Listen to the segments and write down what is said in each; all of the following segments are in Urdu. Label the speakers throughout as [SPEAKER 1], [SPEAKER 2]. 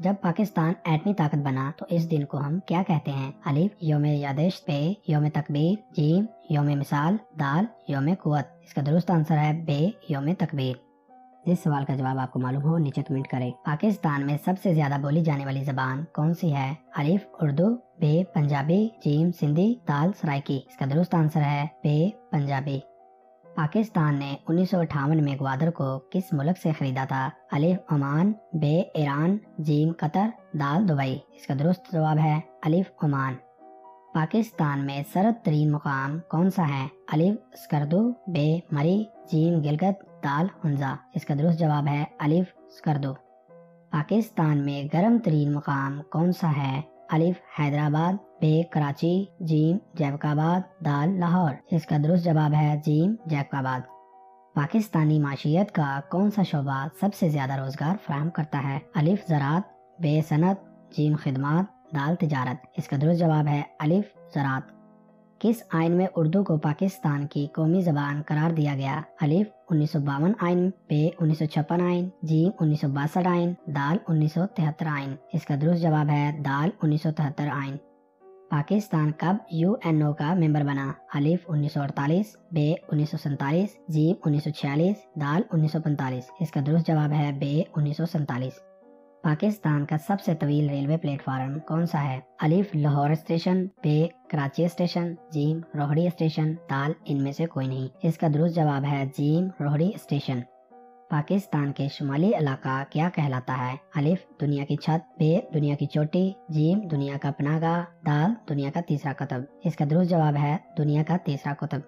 [SPEAKER 1] جب پاکستان ایٹمی طاقت بنا تو اس دن کو ہم کیا کہتے ہیں؟ الف یوم یادداشت، بے یوم تکبیر، جیم یوم مثال، دال یوم قوت۔ اس کا درست آنسر ہے بے یوم تکبیر۔ جس سوال کا جواب آپ کو معلوم ہو نیچے کمنٹ کریں۔ پاکستان میں سب سے زیادہ بولی جانے والی زبان کون سی ہے؟ الف اردو، بے پنجابی، جیم سندھی، دال سرائکی۔ اس کا درست آنسر ہے بے پنجابی۔ پاکستان نے 1958 میں گوادر کو کس ملک سے خریدا تھا؟ الف عمان، بے ایران، جیم قطر، دال دبئی۔ اس کا درست جواب ہے الف عمان۔ پاکستان میں سرد ترین مقام کون سا ہے؟ الف اسکردو، بے مری، جیم گلگت، دال ہنزا۔ اس کا درست جواب ہے الف اسکردو۔ پاکستان میں گرم ترین مقام کون سا ہے؟ الف حیدرآباد، بے کراچی، جیم جیکب آباد، دال لاہور۔ اس کا درست جواب ہے جیم جیکب آباد۔ پاکستانی معیشت کا کون سا شعبہ سب سے زیادہ روزگار فراہم کرتا ہے؟ الف زراعت، بے صنعت، جیم خدمات، دال تجارت۔ اس کا درست جواب ہے الف زراعت۔ کس آئین میں اردو کو پاکستان کی قومی زبان قرار دیا گیا؟ الف 1952 آئین، بے 1956 آئین، جیم 1962 آئین، دال 1973 آئین۔ اس کا درست جواب ہے دال 1973 آئین۔ پاکستان کب UN کا ممبر بنا؟ الف 1948، بے 1947، جیم 1946، دال 1945۔ اس کا درست جواب ہے بے 1947۔ پاکستان کا سب سے طویل ریلوے پلیٹ فارم کون سا ہے؟ الف لاہور اسٹیشن، بے کراچی اسٹیشن، جیم روہڑی اسٹیشن، دال ان میں سے کوئی نہیں۔ اس کا درست جواب ہے جیم روہڑی اسٹیشن۔ پاکستان کے شمالی علاقہ کیا کہلاتا ہے؟ الف دنیا کی چھت، بے دنیا کی چوٹی، جیم دنیا کا پناہ گاہ، دال دنیا کا تیسرا قطب۔ اس کا درست جواب ہے دنیا کا تیسرا قطب۔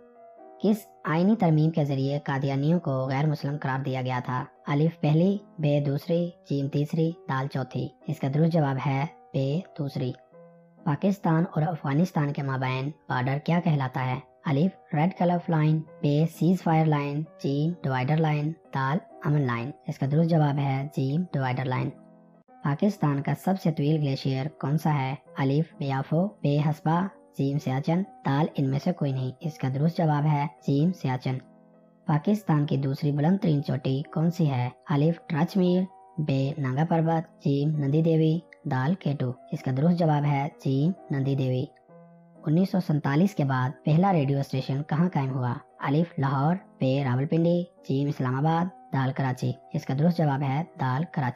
[SPEAKER 1] کس آئینی ترمیم کے ذریعے قادیانیوں کو غیر مسلم قرار دیا گیا تھا؟ الف پہلی، بے دوسری، جیم تیسری، دال چوتھی۔ اس کا درست جواب ہے بے دوسری۔ پاکستان اور افغانستان کے مابین بارڈر کیا کہلاتا ہے؟ الف ریڈ کلف لائن، بے سیز فائر لائن، جیم ڈیوائیڈر لائن، دال امن لائن۔ اس کا درست جواب ہے جیم ڈیوائیڈر لائن۔ پاکستان کا سب سے طویل گلیشیئر کون سا ہے؟ الف بیافو، بے حسبہ، جیم سیاچن، دال ان میں سے کوئی نہیں۔ اس کا درست جواب ہے جیم سیاچن۔ پاکستان کی دوسری بلند ترین چوٹی کون سی ہے؟ الف ٹرچ میر، بے ننگا پربت، جیم نندی دیوی، دال کیٹو۔ اس کا درست جواب ہے جیم نندی دیوی۔ 1947 کے بعد پہلا ریڈیو اسٹیشن کہاں قائم ہوا؟ الف لاہور، بے راولپنڈی، جیم اسلام آباد، دال کراچی۔ اس کا درست جواب ہے دال کراچی۔